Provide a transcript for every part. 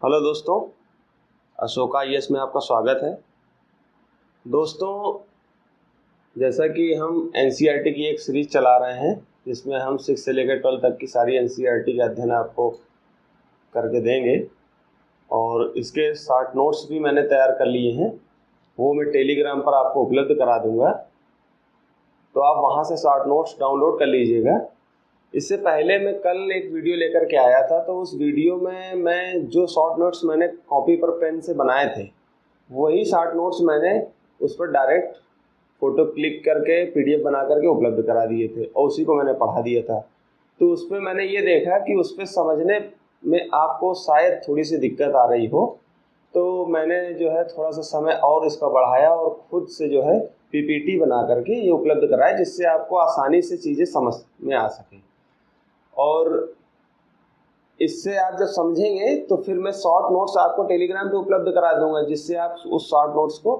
Hello दोस्तों, Ashoka IAS में आपका स्वागत है। दोस्तों, जैसा कि हम एनसीईआरटी की एक सीरीज चला रहे हैं जिसमें हम 6 से लेकर 12 तक की सारी एनसीईआरटी का अध्ययन आपको करके देंगे और इसके शॉर्ट नोट्स भी मैंने तैयार कर लिए हैं, वो मैं टेलीग्राम पर आपको उपलब्ध करा दूंगा, तो आप वहाँ से शॉर्ट नोट्स डाउनलोड कर लीजिएगा। इससे पहले मैं कल एक वीडियो लेकर के आया था, तो उस वीडियो में मैं जो शॉर्ट नोट्स मैंने कॉपी पर पेन से बनाए थे वही शॉर्ट नोट्स मैंने उस पर डायरेक्ट फ़ोटो क्लिक करके पीडीएफ बना करके उपलब्ध करा दिए थे और उसी को मैंने पढ़ा दिया था। तो उस पर मैंने ये देखा कि उस पर समझने में आपको शायद थोड़ी सी दिक्कत आ रही हो, तो मैंने जो है थोड़ा सा समय और इसका बढ़ाया और खुद से जो है पीपीटी बना करके ये उपलब्ध कराया, जिससे आपको आसानी से चीज़ें समझ में आ सकें। और इससे आप जब समझेंगे तो फिर मैं शॉर्ट नोट्स आपको टेलीग्राम पे उपलब्ध करा दूंगा, जिससे आप उस शॉर्ट नोट्स को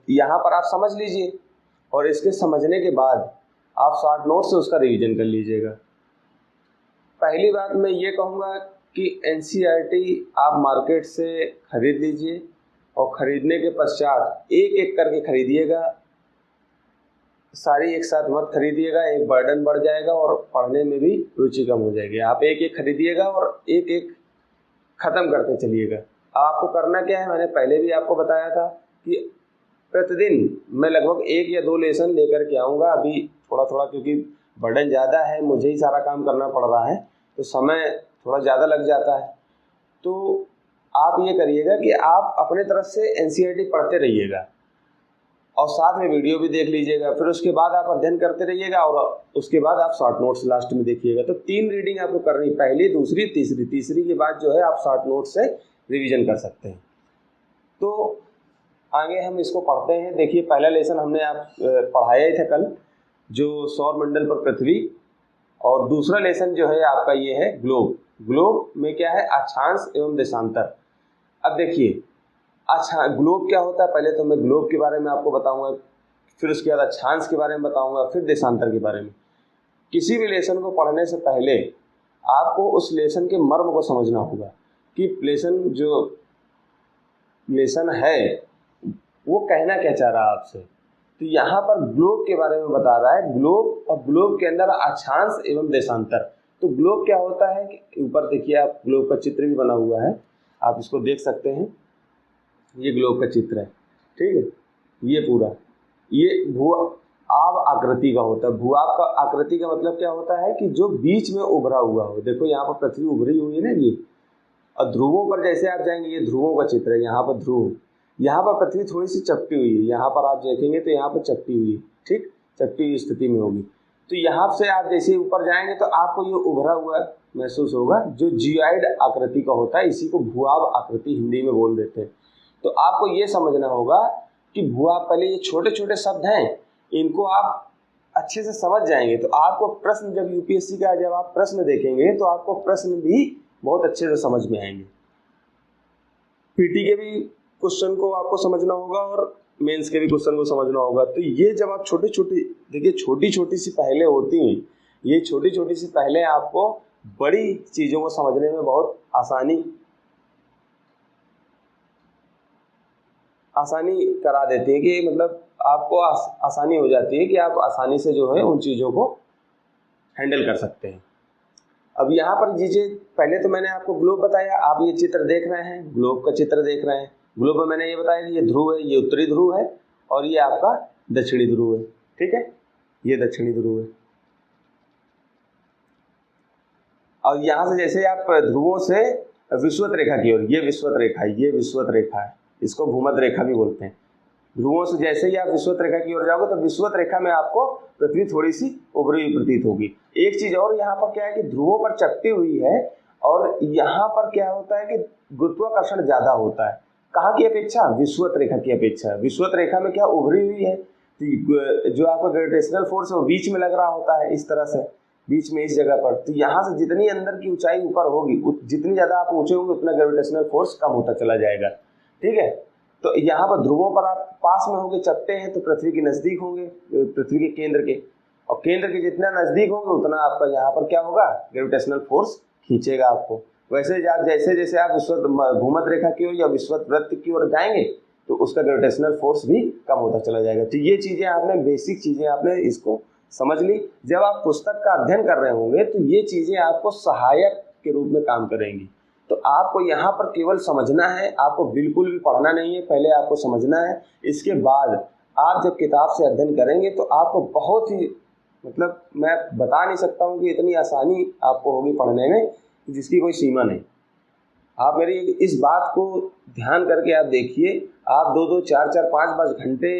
यहाँ पर आप समझ लीजिए और इसके समझने के बाद आप शॉर्ट नोट्स से उसका रिवीजन कर लीजिएगा। पहली बात मैं ये कहूँगा कि एनसीईआरटी आप मार्केट से ख़रीद लीजिए और ख़रीदने के पश्चात एक एक करके ख़रीदिएगा, सारी एक साथ मत खरीदिएगा, एक बर्डन बढ़ जाएगा और पढ़ने में भी रुचि कम हो जाएगी। आप एक एक खरीदिएगा और एक एक ख़त्म करते चलिएगा। आपको करना क्या है, मैंने पहले भी आपको बताया था कि प्रतिदिन मैं लगभग 1 या 2 लेसन लेकर के आऊँगा। अभी थोड़ा थोड़ा क्योंकि बर्डन ज़्यादा है, मुझे ही सारा काम करना पड़ रहा है, तो समय थोड़ा ज़्यादा लग जाता है। तो आप ये करिएगा कि आप अपने तरफ से एनसीईआरटी पढ़ते रहिएगा और साथ में वीडियो भी देख लीजिएगा। फिर उसके बाद आप अध्ययन करते रहिएगा और उसके बाद आप शॉर्ट नोट्स लास्ट में देखिएगा। तो 3 रीडिंग आपको करनी, पहली, दूसरी, तीसरी। तीसरी के बाद जो है आप शॉर्ट नोट्स से रिवीजन कर सकते हैं। तो आगे हम इसको पढ़ते हैं। देखिए, पहला लेसन हमने आप पढ़ाया ही था कल, जो सौरमंडल पर पृथ्वी, और दूसरा लेसन जो है आपका ये है ग्लोब। ग्लोब में क्या है, अक्षांश एवं देशांतर। अब देखिए, अच्छा ग्लोब क्या होता है, पहले तो मैं ग्लोब के बारे में आपको बताऊंगा, फिर उसके बाद अक्षांश के बारे में बताऊंगा, फिर देशांतर के बारे में। किसी भी लेसन को पढ़ने से पहले आपको उस लेसन के मर्म को समझना होगा कि लेसन है वो कहना क्या चाह रहा है आपसे। तो यहाँ पर ग्लोब के बारे में बता रहा है, ग्लोब, और ग्लोब के अंदर अक्षांश एवं देशांतर। तो ग्लोब क्या होता है कि ऊपर देखिए, आप ग्लोब का चित्र भी बना हुआ है, आप इसको देख सकते हैं। ये ग्लोब का चित्र है, ठीक है। ये पूरा ये भू-आब आकृति का होता है। भू-आब का आकृति का मतलब क्या होता है कि जो बीच में उभरा हुआ हो। देखो यहाँ पर पृथ्वी उभरी हुई है ना, ये, और ध्रुवों पर जैसे आप जाएंगे, ये ध्रुवों का चित्र है। यहाँ पर ध्रुव, यहाँ पर पृथ्वी थोड़ी सी चपटी हुई है, यहाँ पर आप देखेंगे तो यहाँ पर चपटी हुई है, ठीक, चपटी हुई स्थिति में होगी। तो यहाँ से आप जैसे ऊपर जाएंगे तो आपको ये उभरा हुआ महसूस होगा, जो जियोइड आकृति का होता है। इसी को भू-आब आकृति हिंदी में बोल देते हैं। तो आपको ये समझना होगा कि भू-आब, पहले ये छोटे छोटे शब्द हैं, इनको आप अच्छे से समझ जाएंगे तो आपको प्रश्न, जब यूपीएससी का जब आप प्रश्न देखेंगे तो आपको प्रश्न भी बहुत अच्छे से समझ में आएंगे। पीटी के भी क्वेश्चन को आपको समझना होगा और मेंस के भी क्वेश्चन को समझना होगा। तो ये जब आप छोटी छोटी, देखिए छोटी छोटी सी पहले होती हैं, ये छोटी छोटी सी पहले आपको बड़ी चीज़ों को समझने में बहुत आसानी करा देती है, कि मतलब आपको आसानी हो जाती है कि आप आसानी से जो है उन चीज़ों को हैंडल कर सकते हैं। अब यहाँ पर दीजिए, पहले तो मैंने आपको ग्लोब बताया, आप ये चित्र देख रहे हैं, ग्लोब का चित्र देख रहे हैं। ग्लोब में मैंने ये बताया कि ये ध्रुव है, ये उत्तरी ध्रुव है और ये आपका दक्षिणी ध्रुव है, ठीक है, ये दक्षिणी ध्रुव है। और यहाँ से जैसे आप ध्रुवों से विषुवत रेखा की ओर, ये विषुवत रेखा है, ये विषुवत रेखा है, इसको भूमध्य रेखा भी बोलते हैं। ध्रुवों से जैसे ही आप विषुवत रेखा की ओर जाओगे तो विषुवत रेखा में आपको पृथ्वी थोड़ी सी उभरी हुई प्रतीत होगी। एक चीज और यहाँ पर क्या है कि ध्रुवों पर चपटी हुई है और यहाँ पर क्या होता है कि गुरुत्वाकर्षण ज्यादा होता है। कहाँ की अपेक्षा, विषुवत रेखा की अपेक्षा। विषुवत रेखा में क्या उभरी हुई है, जो आपका ग्रेविटेशनल फोर्स है वो बीच में लग रहा होता है, इस तरह से बीच में, इस जगह पर। तो यहाँ से जितनी अंदर की ऊंचाई ऊपर होगी, जितनी ज्यादा आप ऊंचे होंगे उतना ग्रेविटेशनल फोर्स कम होता चला जाएगा, ठीक है। तो यहाँ पर ध्रुवों पर आप पास में होंगे, चपटे हैं तो पृथ्वी के नजदीक होंगे, पृथ्वी के केंद्र के, और केंद्र के जितना नजदीक होंगे उतना आपका यहाँ पर क्या होगा, ग्रेविटेशनल फोर्स खींचेगा आपको। वैसे जैसे जैसे आप विषुवत भूमध्य रेखा की ओर या विषुवत वृत्त की ओर जाएंगे तो उसका ग्रेविटेशनल फोर्स भी कम होता चला जाएगा। तो ये चीजें आपने, बेसिक चीजें आपने इसको समझ ली। जब आप पुस्तक का अध्ययन कर रहे होंगे तो ये चीजें आपको सहायक के रूप में काम करेंगी। तो आपको यहाँ पर केवल समझना है, आपको बिल्कुल भी पढ़ना नहीं है, पहले आपको समझना है। इसके बाद आप जब किताब से अध्ययन करेंगे तो आपको बहुत ही, मतलब मैं बता नहीं सकता हूँ कि इतनी आसानी आपको होगी पढ़ने में जिसकी कोई सीमा नहीं। आप मेरी इस बात को ध्यान करके आप देखिए, आप 2-2, 4-4, 5-5 घंटे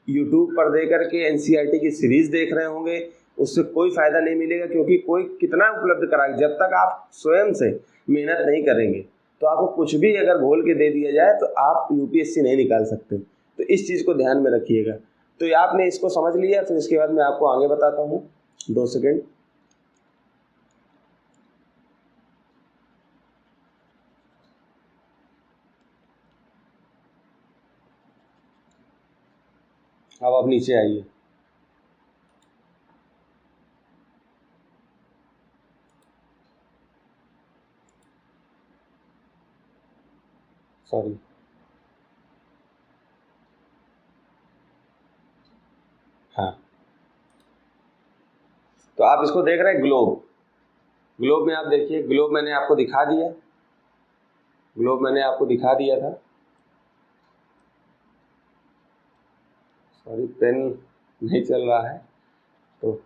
यूट्यूब पर दे करके एनसीईआरटी की सीरीज देख रहे होंगे, उससे कोई फायदा नहीं मिलेगा, क्योंकि कोई कितना उपलब्ध कराएगा। जब तक आप स्वयं से मेहनत नहीं करेंगे तो आपको कुछ भी अगर घोल के दे दिया जाए तो आप यूपीएससी नहीं निकाल सकते। तो इस चीज़ को ध्यान में रखिएगा। तो आपने इसको समझ लिया, फिर इसके बाद मैं आपको आगे बताता हूँ। 2 सेकेंड। अब आप नीचे आइए। सॉरी, हाँ, तो आप इसको देख रहे हैं ग्लोब। ग्लोब में आप देखिए, ग्लोब मैंने आपको दिखा दिया, ग्लोब मैंने आपको दिखा दिया था। सॉरी, पेन नहीं चल रहा है तो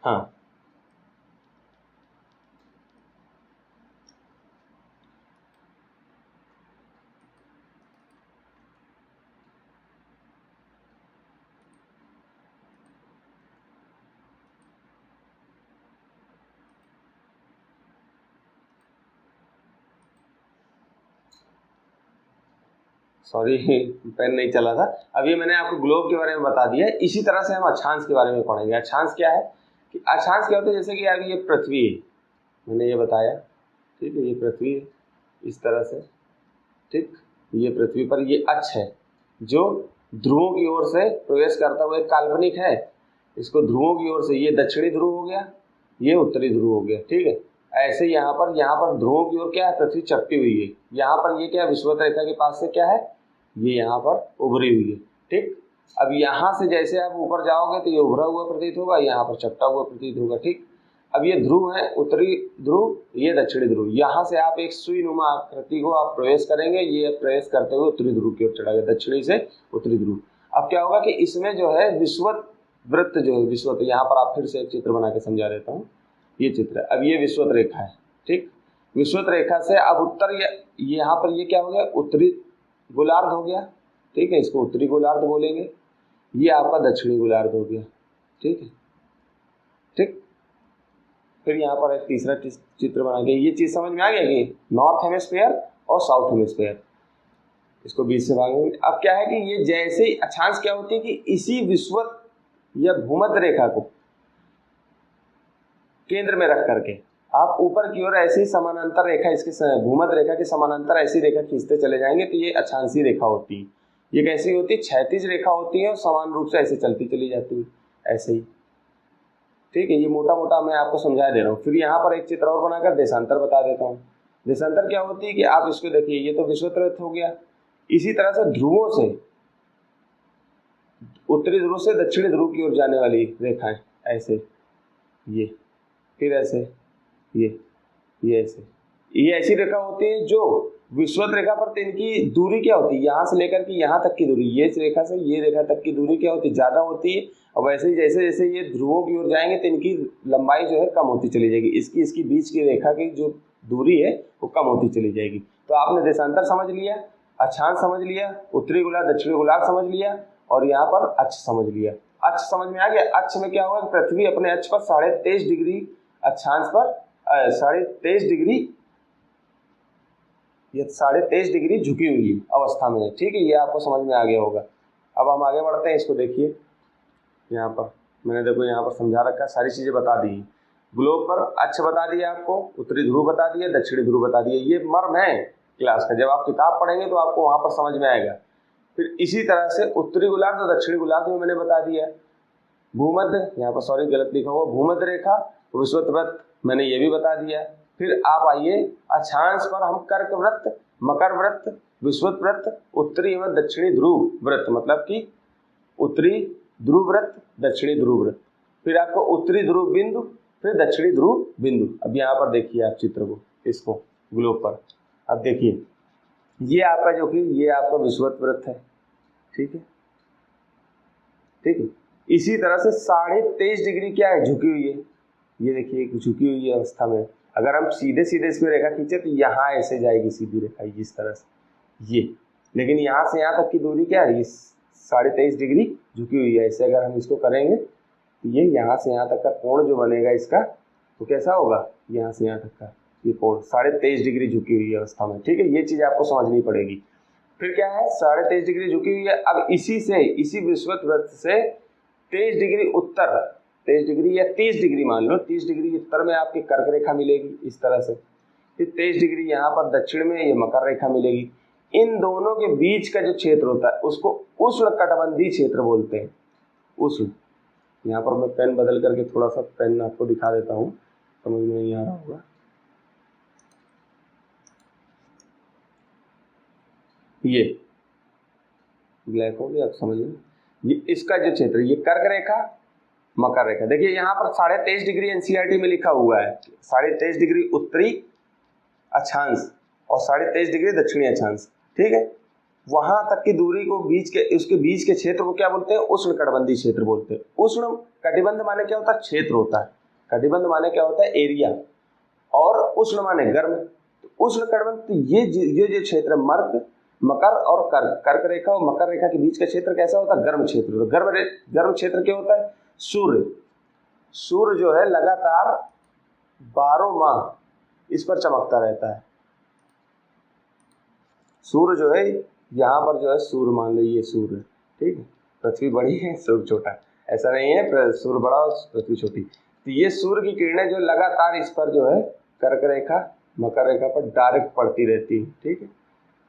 हाँ, सॉरी पेन नहीं चला था। अभी मैंने आपको ग्लोब के बारे में बता दिया है। इसी तरह से हम अक्षांश के बारे में पढ़ेंगे। अक्षांश क्या है कि अक्षांश क्या होता है, जैसे कि अभी ये पृथ्वी है, मैंने ये बताया, ठीक है, ये पृथ्वी है इस तरह से, ठीक, ये पृथ्वी पर ये अक्ष है जो ध्रुवों की ओर से प्रवेश करता हुआ एक काल्पनिक है। इसको ध्रुवों की ओर से, ये दक्षिणी ध्रुव हो गया, ये उत्तरी ध्रुव हो गया, ठीक है। ऐसे यहाँ पर ध्रुवों की ओर क्या है, पृथ्वी चपटी हुई है। यहाँ पर ये क्या है, विषुवत रेखा के पास से क्या है, ये यहाँ पर उभरी हुई है, ठीक। अब यहाँ से जैसे आप ऊपर जाओगे तो ये उभरा हुआ प्रतीत होगा, यहाँ पर चपटा हुआ प्रतीत होगा, ठीक। अब ये ध्रुव है, उत्तरी ध्रुव, ये दक्षिणी ध्रुव। यहाँ से आप एक सुई नुमा आकृति को आप प्रवेश करेंगे, ये प्रवेश करते हुए उत्तरी ध्रुव की ओर चढ़ा गया, दक्षिणी से उत्तरी ध्रुव। अब क्या होगा कि इसमें जो है विषुवत वृत्त जो है, विषुवत, यहाँ पर आप फिर से एक चित्र बना के समझा देता हूँ। ये चित्र है, अब ये विषुवत रेखा है, ठीक। विषुवत रेखा से अब उत्तर, यहाँ पर ये क्या हो गया, उत्तरी गोलार्ध हो गया, ठीक है, इसको उत्तरी गोलार्ध बोलेंगे। ये आपका दक्षिणी गोलार्ध हो गया, ठीक है, ठीक। फिर यहाँ पर एक तीसरा चित्र बना के, ये चीज समझ में आ गया कि नॉर्थ हेमिस्फीयर और साउथ हेमिस्फीयर, इसको बीच से भागेंगे। अब क्या है कि ये जैसे ही अक्षांश क्या होती है कि इसी विषुवत या भूमध्य रेखा को केंद्र में रख करके आप ऊपर की ओर ऐसी समानांतर रेखा, इसके भूमध्य रेखा के समानांतर ऐसी रेखा खींचते चले जाएंगे तो ये अक्षांशीय रेखा होती है। ये कैसी होती है, क्षैतिज रेखा होती है और समान रूप से ऐसे चलती चली जाती है, ऐसे ही, ठीक है। ये मोटा मोटा मैं आपको समझा दे रहा हूँ। फिर यहाँ पर एक चित्र और बनाकर देशांतर बता देता हूँ। देशांतर क्या होती है कि आप इसको देखिए, ये तो विषुवत रेखा हो गया। इसी तरह से ध्रुवों से, उत्तरी ध्रुव से दक्षिणी ध्रुव की ओर जाने वाली रेखाएं ऐसे, ये, फिर ऐसे, ये ऐसे, ये ऐसी रेखा होती है जो विषुवत रेखा पर इनकी दूरी क्या होती है, यहाँ से लेकर के यहाँ तक की दूरी, ये रेखा से ये रेखा तक की दूरी क्या होती है, ज्यादा होती है। और वैसे ही जैसे जैसे ये ध्रुवों की ओर जाएंगे तो इनकी लंबाई जो है कम होती चली जाएगी, इसकी बीच की रेखा की जो दूरी है वो कम होती चली जाएगी। तो आपने देशांतर समझ लिया, अक्षांश समझ लिया, उत्तरी गोलार्ध दक्षिणी गोलार्ध समझ लिया, और यहाँ पर अक्ष समझ लिया। अक्ष समझ में आ गया। अक्ष में क्या होगा, पृथ्वी अपने अक्ष पर 23.5 डिग्री, अक्षांश पर 23.5 डिग्री, ये 23.5 डिग्री झुकी हुई अवस्था में है, ठीक है। ये आपको समझ में आ गया होगा। अब हम आगे बढ़ते हैं, इसको देखिए यहाँ पर मैंने देखो यहाँ पर समझा रखा है, सारी चीजें बता दी। ग्लोब पर अक्ष बता दिया आपको, उत्तरी ध्रुव बता दिया, दक्षिणी ध्रुव बता दिया। ये मर्म है क्लास का, जब आप किताब पढ़ेंगे तो आपको वहां पर समझ में आएगा। फिर इसी तरह से उत्तरी गोलार्ध और दक्षिणी गोलार्ध में मैंने बता दिया। भूमध्य, यहाँ पर सॉरी गलत लिखा हुआ, भूमध्य रेखा, विषुवत मैंने ये भी बता दिया। फिर आप आइए अक्षांश पर, हम कर्क वृत्त, मकर वृत्त, विषुवत वृत्त, उत्तरी एवं दक्षिणी ध्रुव वृत्त, मतलब कि उत्तरी ध्रुव वृत्त, दक्षिणी ध्रुव वृत्त, फिर आपको उत्तरी ध्रुव बिंदु, फिर दक्षिणी ध्रुव बिंदु। अब यहाँ पर देखिए आप चित्र को, इसको ग्लोब पर अब देखिए, ये आपका जो कि ये आपका विषुवत वृत्त है, ठीक है, ठीक है। इसी तरह से 23.5 डिग्री क्या है, झुकी हुई है, ये देखिए झुकी हुई है अवस्था में। अगर हम सीधे सीधे इसमें रेखा खींचे तो यहाँ ऐसे जाएगी सीधी रेखा, जिस तरह से ये, लेकिन यहाँ से यहाँ तक की दूरी क्या है, ये 23.5 डिग्री झुकी हुई है। ऐसे अगर हम इसको करेंगे तो ये यहाँ से यहाँ तक का कोण जो बनेगा इसका, तो कैसा होगा, यहाँ से यहाँ तक का ये कोण 23.5 डिग्री झुकी हुई है अवस्था में, ठीक है। ये चीज आपको समझनी पड़ेगी। फिर क्या है, 23.5 डिग्री झुकी हुई है। अब इसी विषुवत वृत्त से 23 डिग्री उत्तर, 23 डिग्री या 30 डिग्री मान लो, 30 डिग्री उत्तर में आपकी कर्क रेखा मिलेगी इस तरह से। फिर 23 डिग्री यहाँ पर दक्षिण में ये मकर रेखा मिलेगी। इन दोनों के बीच का जो क्षेत्र होता है उसको उष्ण कटिबंधीय क्षेत्र बोलते हैं, उष्ण। यहाँ पर मैं पेन बदल करके थोड़ा सा पेन आपको दिखा देता हूँ, समझ में नहीं आ रहा होगा। ये ब्लैक हो गया, आप समझ लो। ये इसका जो क्षेत्र, ये कर्क रेखा, मकर रेखा। देखिए यहाँ पर 23.5 डिग्री एनसीईआरटी में लिखा हुआ है, 23.5 डिग्री उत्तरी अक्षांश और 23.5 डिग्री दक्षिणी अक्षांश, ठीक है। वहां तक की दूरी को उसके बीच के क्षेत्र को क्या बोलते हैं, उष्ण कटिबंधीय क्षेत्र बोलते हैं। उष्ण कटिबंध माने क्या होता है, क्षेत्र होता है। कटिबंध माने क्या होता है, एरिया, और उष्ण माने गर्म। तो उष्ण कटिबंध, ये जो क्षेत्र मकर और कर्क रेखा और मकर रेखा के बीच का क्षेत्र कैसा होता है, गर्म क्षेत्र। गर्म क्षेत्र क्या होता है, सूर्य जो है लगातार 12 माह इस पर चमकता रहता है। सूर्य जो है यहाँ पर जो है, सूर्य मान लो ये सूर्य, ठीक है, पृथ्वी बड़ी है सूर्य छोटा, ऐसा नहीं है सूर्य बड़ा और पृथ्वी छोटी। तो ये सूर्य की किरणें जो लगातार इस पर जो है कर्क रेखा मकर रेखा पर डायरेक्ट पड़ती रहती है, ठीक है।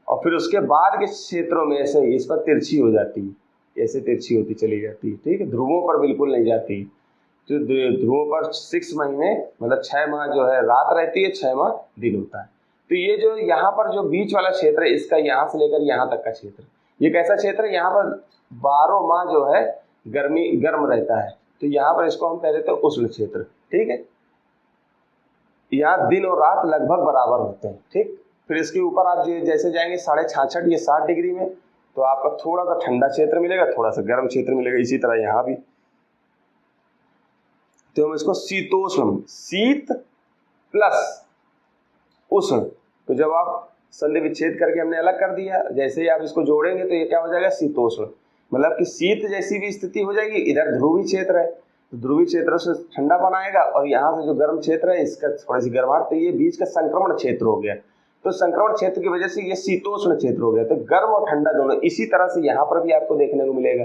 और फिर उसके बाद के क्षेत्रों में ऐसे इस पर तिरछी हो जाती है, ऐसे तिरछी होती चली जाती है, ठीक है। ध्रुवों पर बिल्कुल नहीं जाती। तो ध्रुवों पर 6 महीने मतलब 6 माह जो है रात रहती है, 6 माह दिन होता है। तो ये जो यहाँ पर जो बीच वाला क्षेत्र है, इसका यहाँ से लेकर यहाँ तक का क्षेत्र, ये कैसा क्षेत्र है, यहाँ पर 12 माह जो है गर्म रहता है। तो यहाँ पर इसको हम कह देते हैं उष्ण क्षेत्र, ठीक है। यहाँ दिन और रात लगभग बराबर होते हैं, ठीक। फिर इसके ऊपर आप जैसे जाएंगे 66.5 या 60 डिग्री में, तो आपका थोड़ा सा ठंडा क्षेत्र मिलेगा, थोड़ा सा गर्म क्षेत्र मिलेगा। इसी तरह यहाँ भी, तो हम इसको शीतोष्ण, शीत प्लस उष्ण, तो जब आप संधि विच्छेद करके हमने अलग कर दिया, जैसे ही आप इसको जोड़ेंगे तो ये क्या हो जाएगा, शीतोष्ण, मतलब कि शीत जैसी भी स्थिति हो जाएगी। इधर ध्रुवीय क्षेत्र है, तो ध्रुवीय क्षेत्र से ठंडापन आएगा, और यहाँ से जो गर्म क्षेत्र है इसका थोड़ी सी गर्माहट, तो ये बीच का संक्रमण क्षेत्र हो गया। तो संक्रमण क्षेत्र की वजह से ये शीतोष्ण क्षेत्र हो गया। तो गर्म और ठंडा दोनों। इसी तरह से यहाँ पर भी आपको देखने को मिलेगा,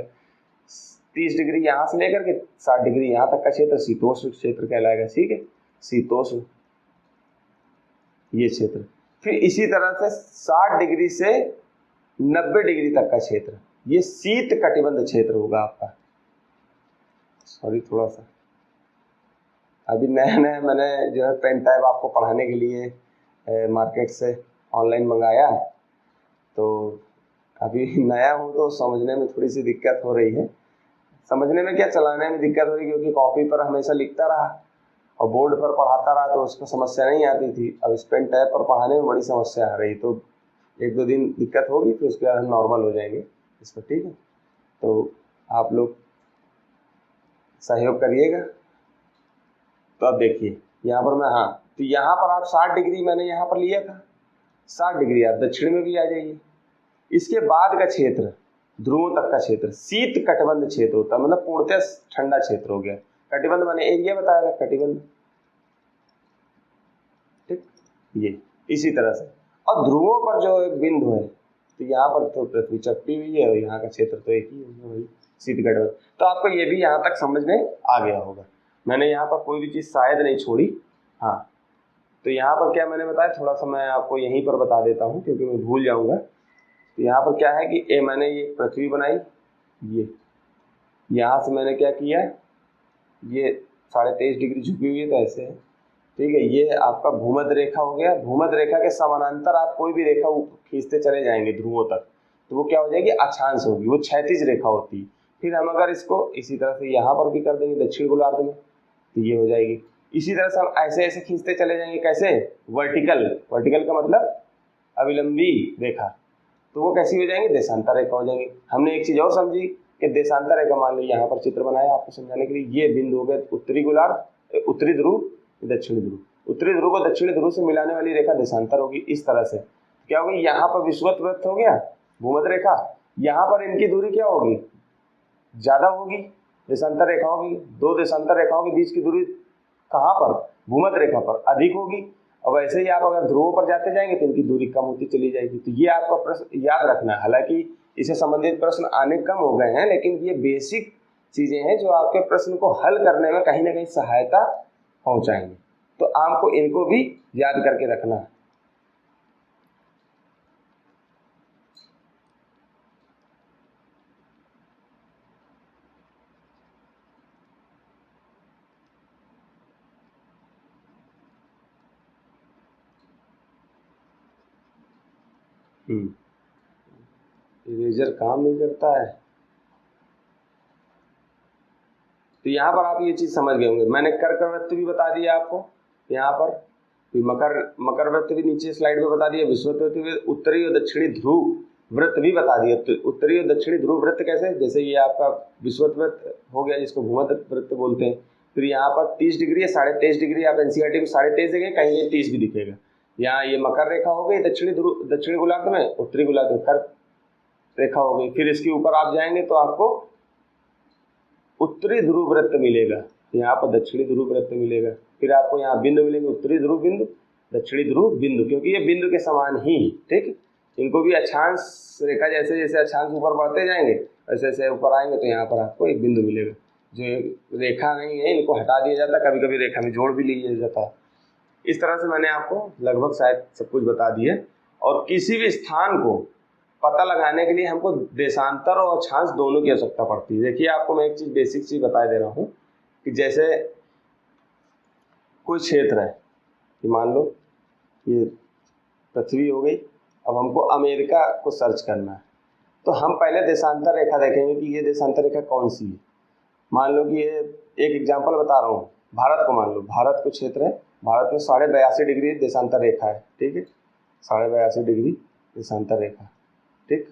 30 डिग्री यहाँ से लेकर के 60 डिग्री यहाँ तक का क्षेत्र शीतोष्ण क्षेत्र कहलाएगा, ठीक है, शीतोष्ण ये क्षेत्र। फिर इसी तरह से 60 डिग्री से 90 डिग्री तक का क्षेत्र, ये शीत कटिबंध क्षेत्र होगा आपका। सॉरी थोड़ा सा, अभी नया मैंने जो है पेन टाइप आपको पढ़ाने के लिए मार्केट से ऑनलाइन मंगाया है, तो अभी नया हूँ तो समझने में थोड़ी सी दिक्कत हो रही है। समझने में क्या, चलाने में दिक्कत हो रही है, क्योंकि कॉपी पर हमेशा लिखता रहा और बोर्ड पर पढ़ाता रहा तो उसको समस्या नहीं आती थी। अब इस पेन टैब पर पढ़ाने में बड़ी समस्या आ रही, तो 1-2 दिन दिक्कत होगी, फिर उसके बाद हम नॉर्मल हो जाएंगे इस पर, ठीक है। तो आप लोग सहयोग करिएगा। तो अब देखिए यहाँ पर मैं, हाँ, तो यहाँ पर आप 60 डिग्री मैंने यहाँ पर लिया था, 60 डिग्री आप दक्षिण में भी आ जाइए। इसके बाद का क्षेत्र, ध्रुवों तक का क्षेत्र शीत कटिबंध क्षेत्र होता है, मतलब पूर्णतः ठंडा क्षेत्र हो गया। कटिबंध माने एरिया बताया था, कटिबंध, ठीक, ये इसी तरह से। और ध्रुवों पर जो एक बिंदु है, तो यहाँ पर तो पृथ्वी चपटी हुई है और यहाँ का क्षेत्र तो एक ही है, वही शीत गठबंधन। तो आपको ये भी यहाँ तक समझ में आ गया होगा। मैंने यहाँ पर कोई भी चीज़ शायद नहीं छोड़ी। हाँ, तो यहाँ पर क्या मैंने बताया, थोड़ा सा मैं आपको यहीं पर बता देता हूँ क्योंकि मैं भूल जाऊँगा। तो यहाँ पर क्या है कि मैंने ये पृथ्वी बनाई, ये यहाँ से मैंने क्या किया, ये 23.5 डिग्री झुकी हुई है तो ऐसे है, ठीक है। ये आपका भूमध्य रेखा हो गया। भूमध्य रेखा के समानांतर आप कोई भी रेखा खींचते चले जाएंगे ध्रुवों तक, तो वो क्या हो जाएगी, अक्षांश होगी, वो क्षैतिज रेखा होती है। फिर हम अगर इसको इसी तरह से यहाँ पर भी कर देंगे दक्षिण गोलार्ध में, तो ये हो जाएगी। इसी तरह से हम ऐसे ऐसे खींचते चले जाएंगे, कैसे, वर्टिकल। वर्टिकल का मतलब अविलंबी रेखा, तो वो कैसी हो जाएंगी, देशांतर रेखा हो जाएंगी। हमने एक चीज और समझी कि देशांतर रेखा, मान लो यहाँ पर चित्र बनाया आपको समझाने के लिए, ये बिंदु हो गया उत्तरी गोलार्ध, उत्तरी ध्रुव, दक्षिणी ध्रुव। उत्तरी ध्रुव को दक्षिणी ध्रुव से मिलाने वाली रेखा देशांतर होगी। इस तरह से क्या होगी, यहाँ पर विषुवत वृत्त हो गया, भूमध्य रेखा, यहाँ पर इनकी दूरी क्या होगी, ज्यादा होगी, देशांतर रेखा होगी। दो देशांतर रेखाओं के बीच की दूरी कहाँ पर, भूमध्य रेखा पर अधिक होगी। और वैसे ही आप अगर ध्रुवों पर जाते जाएंगे तो इनकी दूरी कम होती चली जाएगी। तो ये आपका प्रश्न याद रखना है। हालांकि इससे संबंधित प्रश्न आने कम हो गए हैं, लेकिन ये बेसिक चीजें हैं जो आपके प्रश्न को हल करने में कहीं ना कहीं सहायता पहुंचाएंगे। तो आपको इनको भी याद करके रखना है। इरेजर काम नहीं करता है। तो यहाँ पर आप ये चीज समझ गए होंगे। मैंने कर्क वृत्त भी बता दिया आपको यहाँ पर, मकर वृत्त भी नीचे स्लाइड में बता दिया, विषुवत वृत्त भी, उत्तरी और दक्षिणी ध्रुव वृत्त भी बता दिया। तो उत्तरी और दक्षिणी ध्रुव वृत्त कैसे, जैसे ये आपका विषुवत वृत्त हो गया जिसको भूमध्य वृत्त बोलते हैं। फिर यहाँ पर 30 डिग्री है, 23.5 डिग्री, आप एनसीईआरटी में 23.5 देखें, कहीं ये 30 भी दिखेगा। यहाँ ये मकर रेखा हो गई दक्षिणी गोलार्ध में, उत्तरी गोलार्ध में कर्क रेखा हो गई। फिर इसके ऊपर आप जाएंगे तो आपको उत्तरी ध्रुव वृत्त मिलेगा, यहाँ पर दक्षिणी ध्रुव वृत्त मिलेगा। फिर आपको यहाँ बिंदु मिलेंगे, उत्तरी ध्रुव बिंदु, दक्षिणी ध्रुव बिंदु, क्योंकि ये बिंदु के समान ही, ठीक। इनको भी अक्षांश रेखा, जैसे जैसे अक्षांश ऊपर बढ़ते जाएंगे वैसे जैसे ऊपर आएंगे तो यहाँ पर आपको एक बिंदु मिलेगा। जो रेखा नहीं है इनको हटा दिया जाता है, कभी कभी रेखा में जोड़ भी लिया जाता है। इस तरह से मैंने आपको लगभग शायद सब कुछ बता दिया। और किसी भी स्थान को पता लगाने के लिए हमको देशांतर और अक्षांश दोनों की आवश्यकता पड़ती है। देखिए आपको मैं एक चीज बेसिक चीज बता दे रहा हूँ कि जैसे कोई क्षेत्र है कि मान लो ये पृथ्वी हो गई, अब हमको अमेरिका को सर्च करना है, तो हम पहले देशांतर रेखा देखेंगे कि ये देशांतर रेखा कौन सी है। मान लो कि ये एक एग्जांपल बता रहा हूँ, भारत को मान लो, भारत को क्षेत्र है, भारत में 82.5 डिग्री देशांतर रेखा है, ठीक है, 82.5 डिग्री देशांतर रेखा, ठीक।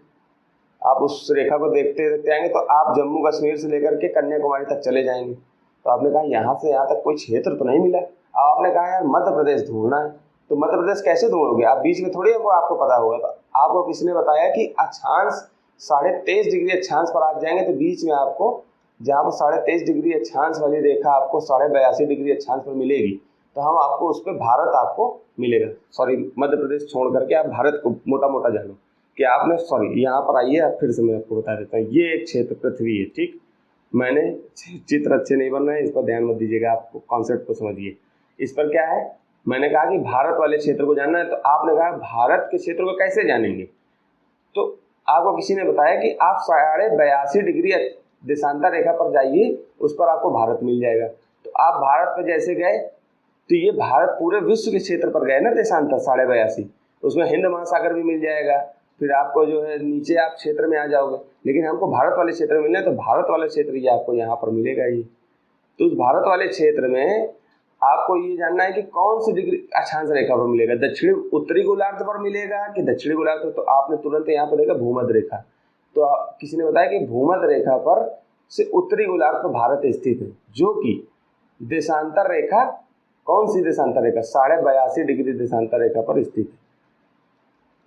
आप उस रेखा को देखते देखते आएंगे तो आप जम्मू कश्मीर से लेकर के कन्याकुमारी तक चले जाएंगे। तो आपने कहा यहाँ से यहाँ तक कोई क्षेत्र तो नहीं मिला। आपने कहा यार मध्य प्रदेश ढूंढना है, तो मध्य प्रदेश कैसे ढूंढोगे, आप बीच में थोड़ी वो आपको पता होगा। तो आपको किसने बताया कि अक्षांश 23.5 डिग्री अक्षांश पर आप जाएंगे तो बीच में आपको जहाँ पर 23.5 डिग्री अक्षांश वाली रेखा आपको 82.5 डिग्री अक्षांश पर मिलेगी, तो हम आपको उस पर भारत आपको मिलेगा। सॉरी, मध्य प्रदेश छोड़ करके आप भारत को मोटा मोटा जानो कि आपने, सॉरी यहाँ पर आइए, आप फिर से मैं आपको बता देता हूँ। ये एक क्षेत्र पृथ्वी है, ठीक। मैंने चित्र अच्छे नहीं बन रहे हैं, इस पर ध्यान मत दीजिएगा, आपको कॉन्सेप्ट को समझिए। इस पर क्या है, मैंने कहा कि भारत वाले क्षेत्र को जानना है, तो आपने कहा भारत के क्षेत्र को कैसे जानेंगे, तो आपको किसी ने बताया कि आप 82.5 डिग्री देशांतर रेखा पर जाइए, उस पर आपको भारत मिल जाएगा। तो आप भारत पर जैसे गए तो ये भारत पूरे विश्व के क्षेत्र पर गए ना, देशांतर 82.5, उसमें हिंद महासागर भी मिल जाएगा। फिर आपको जो है नीचे आप क्षेत्र में आ जाओगे, लेकिन हमको भारत वाले क्षेत्र में मिलना है, तो भारत वाले क्षेत्र ये आपको यहाँ पर मिलेगा ही। तो उस भारत वाले क्षेत्र में आपको ये जानना है कि कौन सी डिग्री अक्षांश रेखा पर मिलेगा, दक्षिणी उत्तरी गोलार्ध पर मिलेगा कि दक्षिणी गोलार्ध पर। तो आपने तुरंत यहाँ पर देखा भूमध्य रेखा, तो किसी ने बताया कि भूमध्य रेखा पर से उत्तरी गोलार्ध पर भारत स्थित है, जो कि देशांतर रेखा, कौन सी देशांतर रेखा, 82.5 डिग्री देशांतर रेखा पर स्थित है।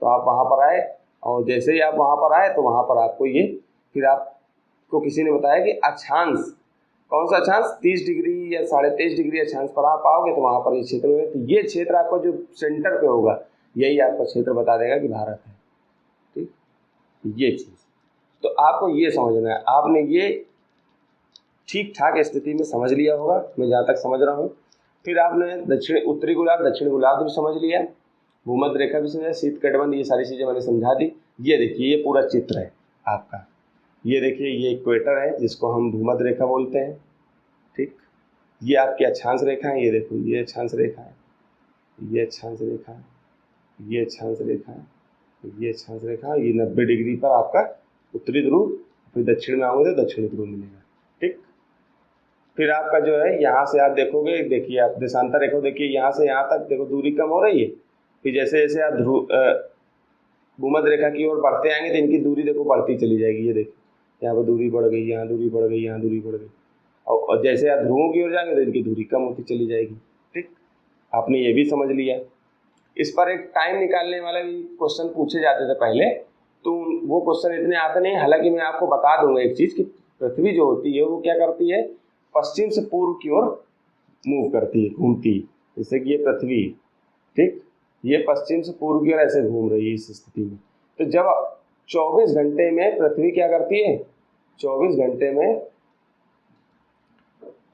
तो आप वहां पर आए, और जैसे ही आप वहां पर आए तो वहां पर आपको ये, फिर आपको किसी ने बताया कि अक्षांश, कौन सा अक्षांश, 30 डिग्री या 23.5 डिग्री अक्षांश पर आप आओगे तो वहां पर ये क्षेत्र में, तो ये क्षेत्र आपको जो सेंटर पे होगा यही आपका क्षेत्र बता देगा कि भारत है, ठीक। ये चीज़। तो आपको ये समझना है, आपने ये ठीक ठाक स्थिति में समझ लिया होगा, मैं जहाँ तक समझ रहा हूँ। फिर आपने उत्तरी गोलार्ध दक्षिणी गोलार्ध भी समझ लिया, भूमध्य रेखा भी समझा, शीत कटिबंध, ये सारी चीज़ें मैंने समझा दी। ये देखिए ये पूरा चित्र है आपका, ये देखिए ये इक्वेटर है जिसको हम भूमध्य रेखा बोलते हैं, ठीक। ये आपकी अक्षांश रेखा है, ये देखो ये अक्षांश रेखा है, ये अक्षांश रेखा है, ये अक्षांश रेखा है, ये अक्षांश रेखा, ये 90 डिग्री पर आपका उत्तरी ध्रुव, फिर दक्षिण में आओगे तो दक्षिणी ध्रुव मिलेगा, ठीक। फिर आपका जो है यहाँ से आप देखोगे, देखिए आप देशांतर रेखा देखिए, यहाँ से यहाँ तक देखो दूरी कम हो रही है। फिर जैसे जैसे आप भूमध्य रेखा की ओर बढ़ते आएंगे तो इनकी दूरी देखो बढ़ती चली जाएगी। ये देखिए यहाँ पर दूरी बढ़ गई, यहाँ दूरी बढ़ गई, यहाँ दूरी बढ़ गई, और जैसे आप ध्रुवों की ओर जाएंगे तो इनकी दूरी कम होती चली जाएगी, ठीक। आपने ये भी समझ लिया। इस पर एक टाइम निकालने वाला भी क्वेश्चन पूछे जाते थे पहले, तो वो क्वेश्चन इतने आते नहीं। हालांकि मैं आपको बता दूंगा एक चीज़ कि पृथ्वी जो होती है वो क्या करती है, पश्चिम से पूर्व की ओर मूव करती है, घूमती है। जैसे कि ये पृथ्वी, ठीक, ये पश्चिम से पूर्व की ओर ऐसे घूम रही है इस स्थिति में। तो जब 24 घंटे में पृथ्वी क्या करती है, 24 घंटे में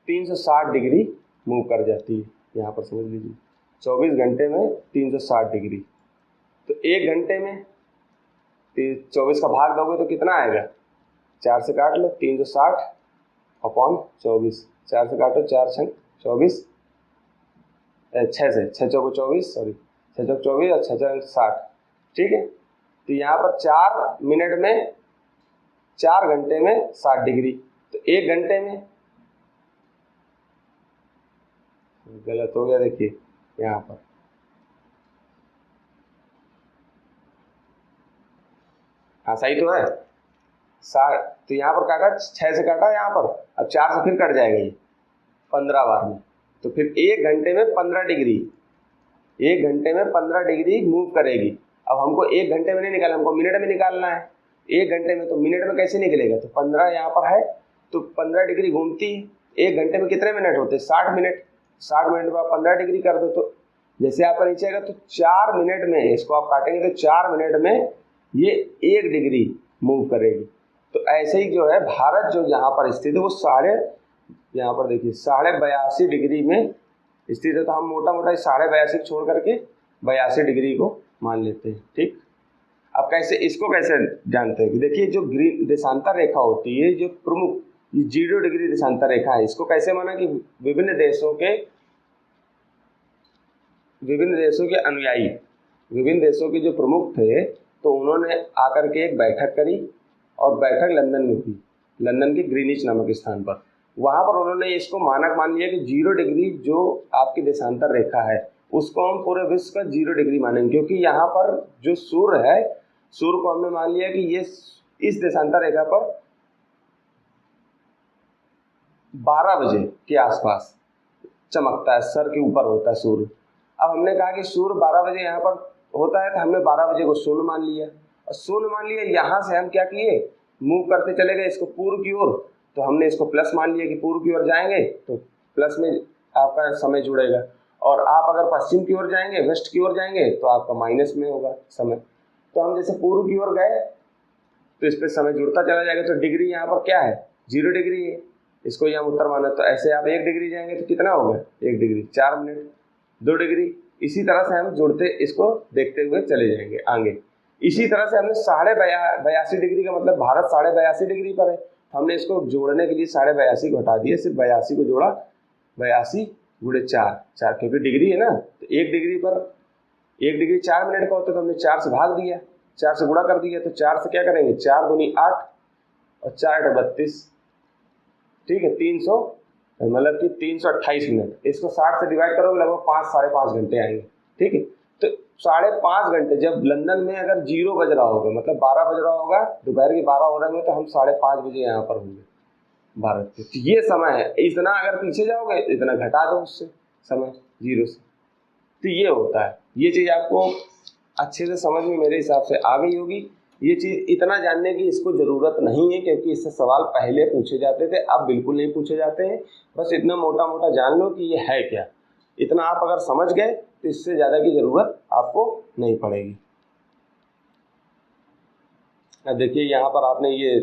360 डिग्री मूव कर जाती है। यहाँ पर समझ लीजिए 24 घंटे में 360 डिग्री। तो 1 घंटे में 24 का भाग दोगे तो कितना आएगा, 4 से काट लो, 360 अपॉन 24, 4 से काटो, 4 छंग 24, 6 से 6 चौको 24, सॉरी 6 चौको 24 और 6 छंग 60, ठीक है। तो यहाँ पर 4 मिनट में 4 घंटे में 60 डिग्री, तो 1 घंटे में, गलत हो गया देखिए यहाँ पर, हाँ सही तो है, 60। तो यहाँ पर काटा, 6 से काटा यहाँ पर, अब 4 से फिर कट जाएगा ये 15 बार में। तो फिर 1 घंटे में 15 डिग्री, 1 घंटे में 15 डिग्री मूव करेगी। अब हमको 1 घंटे में नहीं निकालना, हमको मिनट में निकालना है। 1 घंटे में, तो मिनट में कैसे निकलेगा, तो 15 यहाँ पर है तो 15 डिग्री घूमती है। 1 घंटे में कितने मिनट होते हैं, 60 मिनट। 60 मिनट में आप 15 डिग्री कर दो, तो जैसे आपका नीचे आएगा तो 4 मिनट में, इसको आप काटेंगे तो 4 मिनट में ये 1 डिग्री मूव करेगी। तो ऐसे ही जो है भारत जो यहाँ पर स्थित है वो यहाँ पर देखिए 82.5 डिग्री में स्थित है। तो हम मोटा मोटा 82.5 छोड़ करके 82 डिग्री को मान लेते हैं, ठीक। अब कैसे, इसको कैसे जानते हैं कि देखिए जो ग्रीन देशांतर रेखा होती है, जो प्रमुख 0 डिग्री देशांतर रेखा है, इसको कैसे माना कि विभिन्न देशों के अनुयायी, विभिन्न देशों के जो प्रमुख थे, तो उन्होंने आकर के एक बैठक करी, और बैठक लंदन में हुई, लंदन के ग्रीनिच नामक स्थान पर। वहाँ पर उन्होंने इसको मानक मान लिया कि 0 डिग्री जो आपकी देशांतर रेखा है उसको हम पूरे विश्व का 0 डिग्री मानेंगे, क्योंकि यहाँ पर जो सूर्य है, सूर्य को हमने मान लिया कि ये इस देशांतर रेखा पर 12 बजे के आसपास चमकता है, सर के ऊपर होता है सूर्य। अब हमने कहा कि सूर्य 12 बजे यहाँ पर होता है, तो हमने 12 बजे को शून्य मान लिया, और शून्य मान लिया। यहाँ से हम क्या किए, मूव करते चले गए इसको पूर्व की ओर, तो हमने इसको प्लस मान लिया कि पूर्व की ओर जाएंगे तो प्लस में आपका समय जुड़ेगा, और आप अगर पश्चिम की ओर जाएंगे, वेस्ट की ओर जाएंगे तो आपका माइनस में होगा समय। तो हम जैसे पूर्व की ओर गए तो इस पर समय जुड़ता चला जाएगा। तो डिग्री यहाँ पर क्या है, 0 डिग्री है, इसको यहाँ उत्तर माना। तो ऐसे आप 1 डिग्री जाएंगे तो कितना होगा, 1 डिग्री 4 मिनट, 2 डिग्री। इसी तरह से हम जुड़ते इसको देखते हुए चले जाएंगे आगे। इसी तरह से हमने 82.5 डिग्री का मतलब भारत 82.5 डिग्री पर है, हमने इसको जोड़ने के लिए 82.5 को हटा दिया, सिर्फ 82 को जोड़ा, 82 गुणे 4, क्योंकि डिग्री है ना, तो 1 डिग्री पर 1 डिग्री 4 मिनट का होता है, तो हमने 4 से भाग दिया, 4 से गुणा कर दिया। तो 4 से क्या करेंगे, 4 दूनी 8 और 4 8 32, ठीक है, 300 मतलब कि 328 मिनट। इसको 60 से डिवाइड करोगे लगभग 5 साढ़े 5 घंटे आएंगे, ठीक है। तो 5.5 घंटे, जब लंदन में अगर 0 बज रहा होगा, मतलब 12 बज रहा होगा, दोपहर के 12 हो रहे होंगे, तो हम 5:30 बजे यहाँ पर होंगे भारत के। तो ये समय है, इतना अगर पीछे जाओगे इतना घटा दो उससे समय 0 से। तो ये होता है, ये चीज़ आपको अच्छे से समझ में मेरे हिसाब से आ गई होगी। ये चीज़ इतना जानने की इसको ज़रूरत नहीं है, क्योंकि इससे सवाल पहले पूछे जाते थे, अब बिल्कुल नहीं पूछे जाते हैं। बस इतना मोटा मोटा जान लो कि ये है क्या, इतना आप अगर समझ गए तो इससे ज़्यादा की ज़रूरत आपको नहीं पड़ेगी। अब देखिए यहाँ पर आपने ये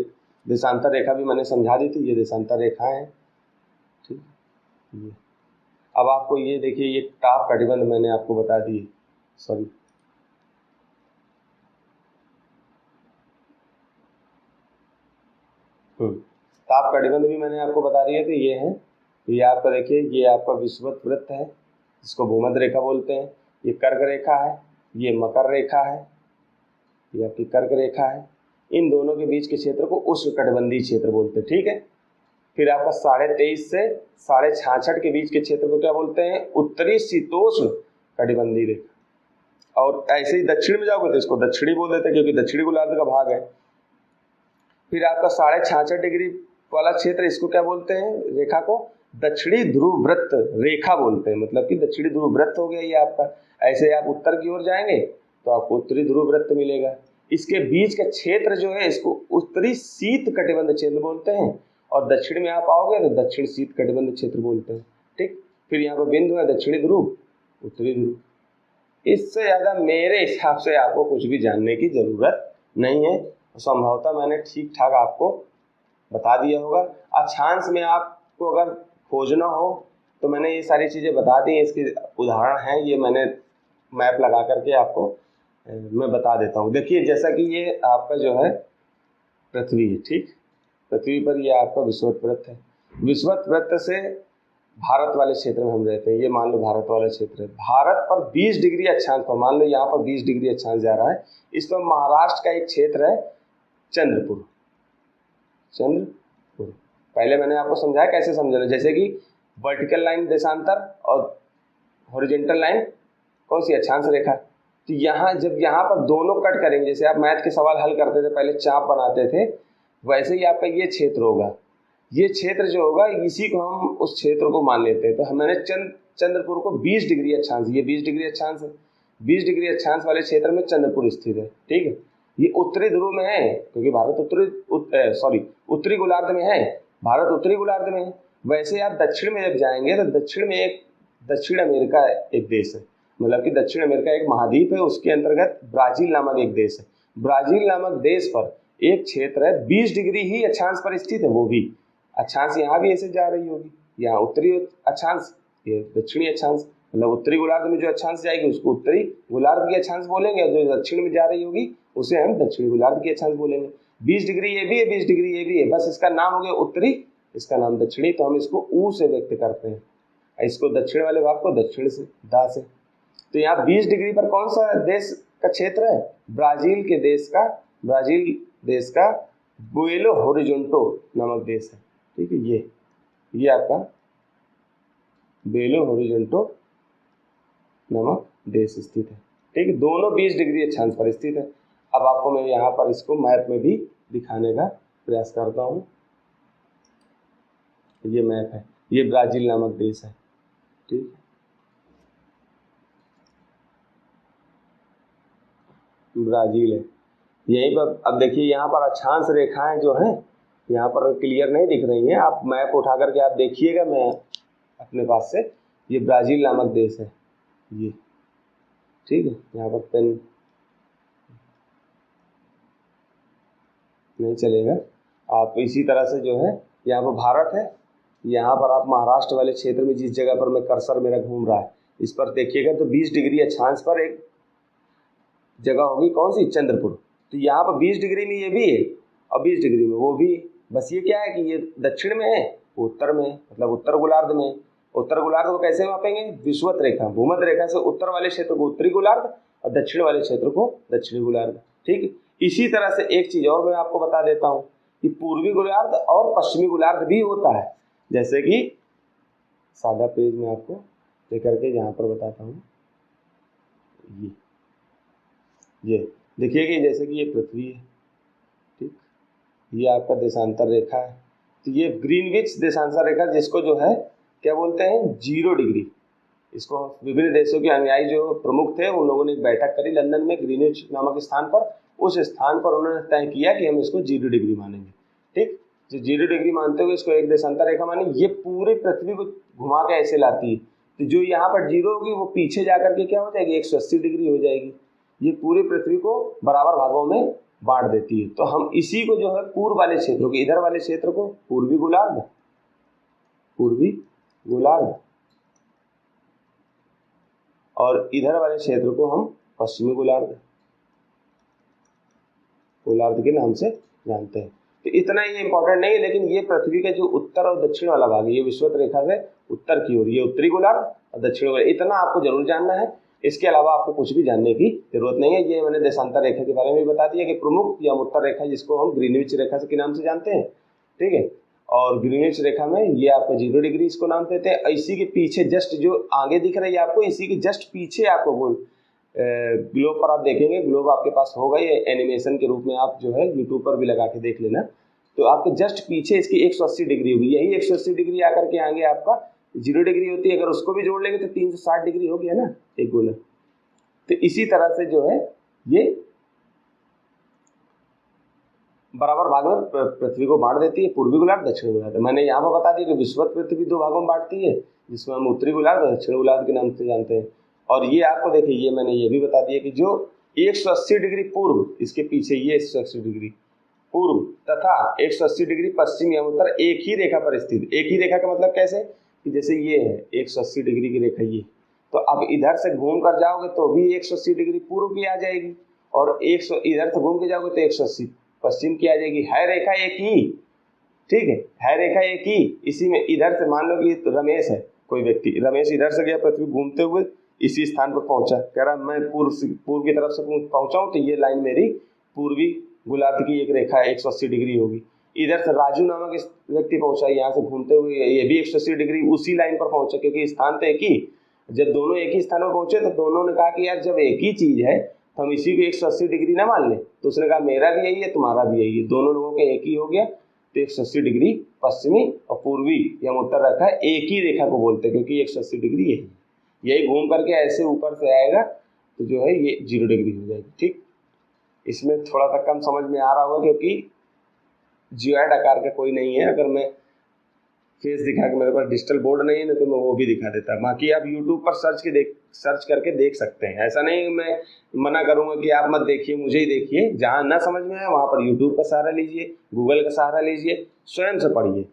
देशांतर रेखा भी मैंने समझा दी थी, ये देशांतर रेखा है, ठीक। ये अब आपको ये देखिए ये ताप कटिबंध मैंने आपको बता दी, सॉरी ताप कटिबंध भी मैंने आपको बता दिए थे। ये है, ये आपका देखिए ये आपका विषुवत वृत्त है, इसको भूमध्य रेखा बोलते हैं। ये कर्क रेखा है, ये मकर रेखा है, ये आपकी कर्क रेखा है। इन दोनों के बीच के क्षेत्र को उष्णकटिबंधीय क्षेत्र बोलते हैं, ठीक है। फिर आपका 23.5 से 66.5 के बीच के क्षेत्र को क्या बोलते हैं? उत्तरी शीतोष्ण कटिबंधीय रेखा। और ऐसे ही दक्षिण में जाओगे तो इसको दक्षिणी बोल देते हैं, क्योंकि दक्षिणी गोलार्ध का भाग है। फिर आपका 66.5 डिग्री वाला क्षेत्र, इसको क्या बोलते हैं? रेखा को दक्षिणी ध्रुव वृत्त रेखा बोलते हैं, मतलब कि दक्षिणी ध्रुव वृत्त हो गया ये आपका। ऐसे आप उत्तर की ओर जाएंगे तो आपको उत्तरी ध्रुव वृत्त मिलेगा। इसके बीच का क्षेत्र जो है इसको उत्तरी शीत कटिबंध क्षेत्र बोलते हैं, और दक्षिण में आप आओगे तो दक्षिण शीत कटिबंध क्षेत्र बोलते हैं, ठीक। फिर यहाँ पर बिंदु है दक्षिणी ध्रुव, उत्तरी ध्रुव। इससे ज़्यादा मेरे हिसाब से आपको कुछ भी जानने की जरूरत नहीं है। संभवतः मैंने ठीक ठाक आपको बता दिया होगा। अक्षांश में आपको अगर खोजना हो तो मैंने ये सारी चीज़ें बता दी, इसके उदाहरण हैं, ये मैंने मैप लगा करके आपको मैं बता देता हूँ। देखिए जैसा कि ये आपका जो है पृथ्वी है, ठीक। पृथ्वी पर ये आपका विषुवत वृत्त है। विषुवत वृत्त से भारत वाले क्षेत्र में हम रहते हैं। ये मान लो भारत वाला क्षेत्र है। भारत पर 20 डिग्री अक्षांश पर, मान लो यहाँ पर 20 डिग्री अक्षांश जा रहा है। इस पर महाराष्ट्र का एक क्षेत्र है चंद्रपुर। चंद्रपुर पहले मैंने आपको समझाया, कैसे समझाना, जैसे कि वर्टिकल लाइन देशांतर और हॉरिजॉन्टल लाइन कौन सी? अक्षांश रेखा। तो यहाँ जब यहाँ पर दोनों कट करेंगे, जैसे आप मैथ के सवाल हल करते थे पहले चाप बनाते थे, वैसे ही आपका ये क्षेत्र होगा। ये क्षेत्र जो होगा इसी को हम उस क्षेत्र को मान लेते हैं। तो मैंने चंद्रपुर को 20 डिग्री अक्षांश, ये 20 डिग्री अक्षांश है, 20 डिग्री अक्षांश वाले क्षेत्र में चंद्रपुर स्थित है, ठीक है। ये उत्तरी ध्रुव में है, क्योंकि भारत उत्तरी गोलार्ध में है, भारत उत्तरी गोलार्ध में है। वैसे आप दक्षिण में जब जाएंगे तो दक्षिण में एक दक्षिण अमेरिका एक देश है, मतलब कि दक्षिण अमेरिका एक महाद्वीप है, उसके अंतर्गत ब्राजील नामक एक देश है। ब्राजील नामक देश पर एक क्षेत्र है 20 डिग्री ही अक्षांश पर स्थित है। वो भी अक्षांश यहाँ भी ऐसे जा रही होगी, यहाँ उत्तरी अक्षांश, ये दक्षिणी अक्षांश, मतलब उत्तरी गोलार्ध में जो अक्षांश जाएगी उसको उत्तरी गोलार्ध की अक्षांश बोलेंगे, और जो दक्षिण में जा रही होगी उसे हम दक्षिणी गोलार्ध की अक्षांश बोलेंगे। 20 डिग्री ये भी है, 20 डिग्री ये भी है, बस इसका नाम हो गया उत्तरी, इसका नाम दक्षिणी। तो हम इसको ऊ से व्यक्त करते हैं, इसको दक्षिण वाले भाग को दक्षिण से, दा से। तो यहाँ 20 डिग्री पर कौन सा देश का क्षेत्र है? ब्राजील के देश का, ब्राजील देश का बेलो होरिजोंटो नामक देश है, ठीक है। ये आपका बेलो होरिजोंटो नामक देश स्थित है, ठीक है। दोनों 20 डिग्री अक्षांश पर स्थित है। अब आपको मैं यहाँ पर इसको मैप में भी दिखाने का प्रयास करता हूँ। ये मैप है, ये ब्राजील नामक देश है, ठीक। ब्राजील है यहीं पर। अब देखिए यहाँ पर अक्षांश रेखाएं जो हैं यहाँ पर क्लियर नहीं दिख रही हैं, आप मैप उठा करके आप देखिएगा, मैं अपने पास से, ये ब्राजील नामक देश है ये, ठीक है। यहाँ पर पेन नहीं चलेगा, आप इसी तरह से जो है यहाँ पर भारत है, यहाँ पर आप महाराष्ट्र वाले क्षेत्र में जिस जगह पर मैं कर्सर मेरा घूम रहा है इस पर देखिएगा तो 20 डिग्री अक्षांश पर एक जगह होगी, कौन सी? चंद्रपुर। तो यहाँ पर 20 डिग्री में ये भी है और 20 डिग्री में वो भी। बस ये क्या है कि ये दक्षिण में है, उत्तर में, मतलब उत्तर गोलार्ध में। उत्तर गोलार्ध को कैसे मापेंगे? विषुवत रेखा, भूमध्य रेखा से उत्तर वाले क्षेत्र को उत्तरी गोलार्ध और दक्षिण वाले क्षेत्र को दक्षिणी गोलार्ध, ठीक। इसी तरह से एक चीज और मैं आपको बता देता हूँ कि पूर्वी गोलार्ध और पश्चिमी गोलार्ध भी होता है। जैसे कि सादा पेज में आपको लेकर के यहाँ पर बताता हूँ, ये देखिए कि जैसे कि ये पृथ्वी है, ठीक, ये आपका देशांतर रेखा है। तो ये ग्रीनविच देशांतर रेखा, जिसको जो है क्या बोलते हैं? 0 डिग्री। इसको विभिन्न देशों के अनुयायी जो प्रमुख थे उन लोगों ने एक बैठक करी लंदन में ग्रीनविच नामक स्थान पर। उस स्थान पर उन्होंने तय किया कि हम इसको 0 डिग्री मानेंगे, ठीक। जो 0 डिग्री मानते हुए इसको एक देशांतर रेखा मानी। ये पूरी पृथ्वी को घुमा के ऐसे लाती है, तो जो यहाँ पर 0 होगी वो पीछे जाकर के क्या हो जाएगी? 180 डिग्री हो जाएगी। ये पूरी पृथ्वी को बराबर भागों में बांट देती है। तो हम इसी को जो है पूर्व वाले क्षेत्रों के, इधर वाले क्षेत्र को पूर्वी गोलार्ध, पूर्वी गोलार्ध, और इधर वाले क्षेत्र को हम पश्चिमी गोलार्ध, गोलार्ध के नाम से जानते हैं। तो इतना ये इंपॉर्टेंट नहीं है, लेकिन ये पृथ्वी का जो उत्तर और दक्षिण वाला भाग है, ये विषुवत रेखा से उत्तर की ओर, ये उत्तरी गोलार्ध और दक्षिण गोलार्ध, इतना आपको जरूर जानना है। इसके अलावा आपको कुछ भी जानने की जरूरत नहीं है। ये मैंने देशांतर रेखा के बारे में भी बता दिया कि प्रमुख या उत्तर रेखा, जिसको हम ग्रीनविच रेखा के नाम से जानते हैं, ठीक है। और ग्रीनविच रेखा में ये आपका 0 डिग्री इसको नाम देते हैं। इसी के पीछे जस्ट जो आगे दिख रही है आपको, इसी के जस्ट पीछे आपको ग्लोब पर आप देखेंगे, ग्लोब आपके पास होगा, ये एनिमेशन के रूप में आप जो है यूट्यूब पर भी लगा के देख लेना। तो आपके जस्ट पीछे इसकी 180 डिग्री होगी, यही 180 डिग्री आकर के आगे आपका 0 डिग्री होती है। अगर उसको भी जोड़ लेंगे तो 360 डिग्री हो गया ना एक गोला। तो इसी तरह से जो है ये बराबर भाग में पृथ्वी को बांट देती है, पूर्वी गोलार्ध, दक्षिण गोलार्ध। मैंने यहाँ पर बता दिया कि विषुवत पृथ्वी 2 भागों में बांटती है, जिसमें हम उत्तरी गोलार्ध और दक्षिण गोलार्ध के नाम से जानते हैं। और ये आपको देखिए, ये मैंने ये भी बता दिया कि जो 180 डिग्री पूर्व, इसके पीछे ये 180 डिग्री पूर्व तथा 180 डिग्री पश्चिम या उत्तर एक ही रेखा पर स्थित। एक ही रेखा का मतलब कैसे कि जैसे ये है 180 डिग्री की रेखा ये, तो अब इधर से घूम कर जाओगे तो भी 180 डिग्री पूर्व की आ जाएगी, और इधर से घूम के जाओगे तो 180 पश्चिम की आ जाएगी। है रेखा एक ही, ठीक है रेखा एक ही। इसी में इधर से मान लो कि रमेश है कोई व्यक्ति, रमेश इधर से गया पृथ्वी घूमते हुए इसी स्थान पर पहुंचा, कह रहा मैं पूर्व की तरफ से पहुंचा हूं, तो ये लाइन मेरी पूर्वी गोलार्ध की एक रेखा है, 180 डिग्री होगी। इधर से राजू नामक व्यक्ति पहुंचा, यहाँ से घूमते हुए ये भी 180 डिग्री उसी लाइन पर पहुंचा, क्योंकि स्थान तो एक ही। जब दोनों एक ही स्थान पर पहुंचे तो दोनों ने कहा कि यार जब एक ही चीज है तो हम इसी को 180 डिग्री ना मान ले। तो उसने कहा मेरा भी यही है, तुम्हारा भी यही है, दोनों लोगों का एक ही हो गया। तो 180 डिग्री पश्चिमी और पूर्वी या उत्तर रेखा एक ही रेखा को बोलते हैं, क्योंकि 180 डिग्री यही घूम करके ऐसे ऊपर से आएगा तो जो है ये 0 डिग्री हो जाएगी, ठीक। इसमें थोड़ा सा कम समझ में आ रहा होगा, क्योंकि जियोइड आकार का कोई नहीं है। अगर मैं फेस दिखा के, मेरे पास डिजिटल बोर्ड नहीं है ना, तो मैं वो भी दिखा देता। बाकी आप यूट्यूब पर सर्च करके देख सकते हैं। ऐसा नहीं मैं मना करूंगा कि आप मत देखिए, मुझे ही देखिए। जहां ना समझ में आए वहां पर यूट्यूब का सहारा लीजिए, गूगल का सहारा लीजिए, स्वयं से पढ़िए,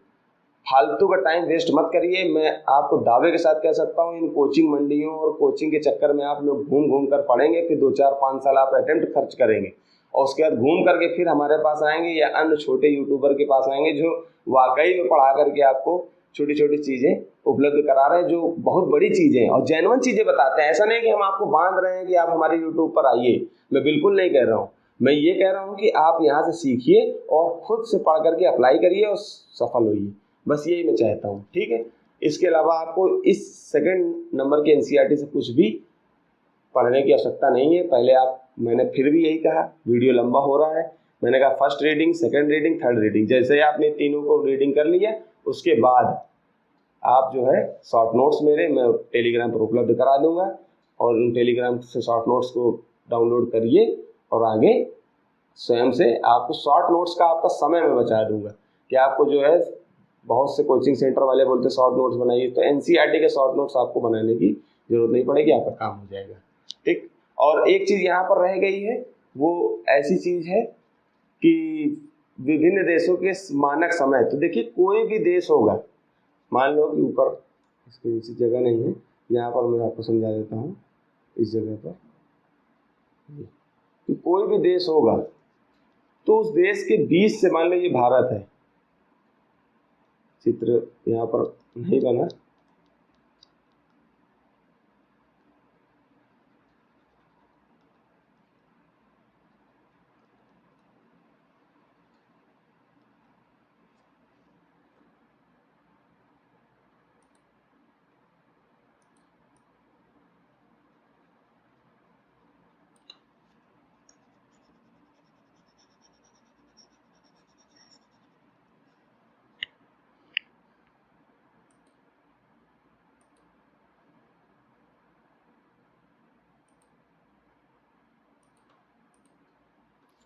फालतू का टाइम वेस्ट मत करिए। मैं आपको दावे के साथ कह सकता हूँ, इन कोचिंग मंडियों और कोचिंग के चक्कर में आप लोग घूम घूम कर पढ़ेंगे, फिर 2-4-5 साल आप अटेम्प्ट खर्च करेंगे, और उसके बाद घूम करके फिर हमारे पास आएंगे या अन्य छोटे यूट्यूबर के पास आएंगे, जो वाकई में पढ़ा करके आपको छोटी छोटी चीजें उपलब्ध करा रहे हैं, जो बहुत बड़ी चीजें और जेन्युइन चीजें बताते हैं। ऐसा नहीं कि हम आपको बांध रहे हैं कि आप हमारे यूट्यूब पर आइए, मैं बिल्कुल नहीं कह रहा हूँ। मैं ये कह रहा हूँ कि आप यहाँ से सीखिए और खुद से पढ़ करके अप्लाई करिए और सफल होइए, बस यही मैं चाहता हूँ, ठीक है। इसके अलावा आपको इस सेकंड नंबर के एनसीईआरटी से कुछ भी पढ़ने की आवश्यकता नहीं है। पहले मैंने फिर भी यही कहा, वीडियो लंबा हो रहा है, मैंने कहा first reading, second reading, third reading. जैसे ही आपने तीनों को रीडिंग कर लिया, उसके बाद आप जो है शॉर्ट नोट्स मेरे मैं टेलीग्राम पर उपलब्ध करा दूंगा, और उन टेलीग्राम से शॉर्ट नोट्स को डाउनलोड करिए, और आगे स्वयं से आपको शॉर्ट नोट्स का आपका समय मैं बचा दूंगा। कि आपको जो है बहुत से कोचिंग सेंटर वाले बोलते शॉर्ट नोट्स बनाइए, तो एनसीईआरटी के शॉर्ट नोट्स आपको बनाने की जरूरत नहीं पड़ेगी, आपका काम हो जाएगा, ठीक। और एक चीज यहाँ पर रह गई है, वो ऐसी चीज है कि विभिन्न देशों के मानक समय। तो देखिए कोई भी देश होगा, मान लो कि ऊपर इसके नीचे जगह नहीं है, यहाँ पर मैं आपको समझा देता हूँ, इस जगह पर कि कोई भी देश होगा तो उस देश के बीच से, मान लो ये भारत है, चित्र यहाँ पर नहीं बना,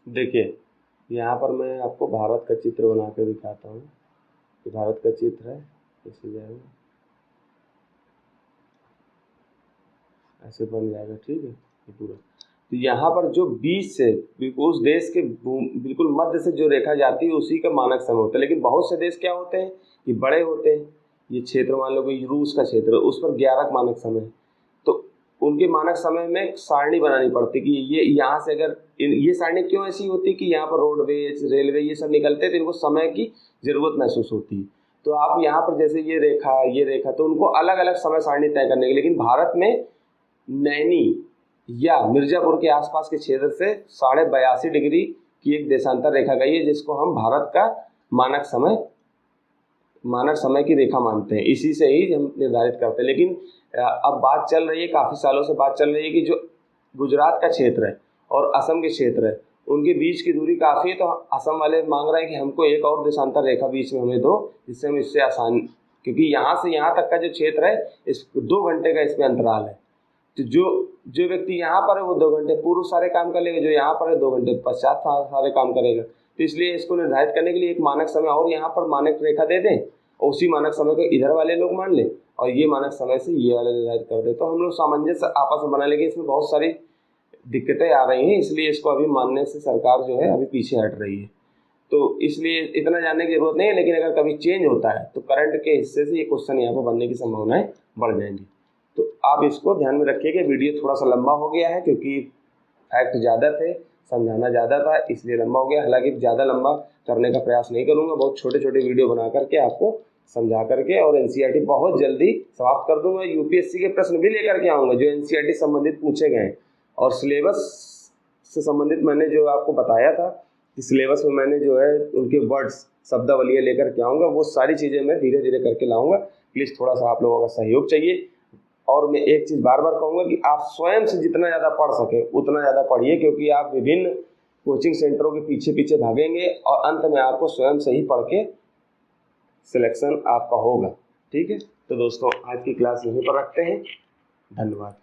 देखिए यहाँ पर मैं आपको भारत का चित्र बना कर दिखाता हूँ। ये भारत का चित्र है, ऐसे जाएगा, ऐसे बन जाएगा, ठीक है। ये पूरा तो यहाँ पर जो बीच से उस देश के बिल्कुल मध्य से जो रेखा जाती है उसी का मानक समय होता है। लेकिन बहुत से देश क्या होते हैं कि बड़े होते हैं, ये क्षेत्र मान लो कि रूस का क्षेत्र, उस पर 11 मानक समय है, तो उनके मानक समय में सारणी बनानी पड़ती कि ये यहाँ से अगर ये सारणी क्यों ऐसी होती कि यहाँ पर रोडवेज रेलवे ये सब निकलते तो इनको समय की ज़रूरत महसूस होती है। तो आप यहाँ पर जैसे ये रेखा तो उनको अलग अलग समय सारणी तय करने की, लेकिन भारत में नैनी या मिर्जापुर के आसपास के क्षेत्र से 82.5 डिग्री की एक देशांतर रेखा गई है, जिसको हम भारत का मानक समय की रेखा मानते हैं। इसी से ही हम निर्धारित करते हैं। लेकिन अब बात चल रही है, काफ़ी सालों से बात चल रही है कि जो गुजरात का क्षेत्र है और असम के क्षेत्र है उनके बीच की दूरी काफ़ी है, तो असम वाले मांग रहे हैं कि हमको एक और देशांतर रेखा बीच में हमें दो, जिससे हम इससे आसान, क्योंकि यहाँ से यहाँ तक का जो क्षेत्र है इस 2 घंटे का इसमें अंतराल है। तो जो व्यक्ति यहाँ पर है वो 2 घंटे पूर्व सारे काम कर लेगा, जो यहाँ पर है 2 घंटे पश्चात सारे काम करेगा। तो इसलिए इसको निर्धारित करने के लिए एक मानक समय और यहाँ पर मानक रेखा दे दें और उसी मानक समय को इधर वाले लोग मान लें और ये मानक समय से ये वाले निर्धारित कर दे, तो हम लोग सामंजस्य आपस में बना लेंगे। इसमें बहुत सारी दिक्कतें आ रही हैं, इसलिए इसको अभी मानने से सरकार जो है अभी पीछे हट रही है। तो इसलिए इतना जानने की जरूरत नहीं है, लेकिन अगर कभी चेंज होता है तो करंट के हिस्से से ये क्वेश्चन यहाँ पर बनने की संभावनाएं बढ़ जाएंगी। तो आप इसको ध्यान में रखिएगा। वीडियो थोड़ा सा लंबा हो गया है क्योंकि फैक्ट ज़्यादा थे, समझाना ज़्यादा था, इसलिए लंबा हो गया। हालांकि ज़्यादा लंबा करने का प्रयास नहीं करूँगा, बहुत छोटे छोटे वीडियो बना करके आपको समझा करके और एनसीईआरटी बहुत जल्दी समाप्त कर दूंगा। यूपीएससी के प्रश्न भी लेकर के आऊँगा जो एनसीईआरटी संबंधित पूछे गए हैं, और सिलेबस से संबंधित मैंने जो आपको बताया था कि सिलेबस में मैंने जो है उनके वर्ड्स शब्दावलियाँ लेकर के आऊँगा, वो सारी चीज़ें मैं धीरे धीरे करके लाऊँगा। प्लीज़ थोड़ा सा आप लोगों का सहयोग चाहिए। और मैं एक चीज़ बार बार कहूँगा कि आप स्वयं से जितना ज़्यादा पढ़ सकें उतना ज़्यादा पढ़िए, क्योंकि आप विभिन्न कोचिंग सेंटरों के पीछे पीछे भागेंगे और अंत में आपको स्वयं से ही पढ़ के सिलेक्शन आपका होगा। ठीक है, तो दोस्तों आज की क्लास यहीं पर रखते हैं। धन्यवाद।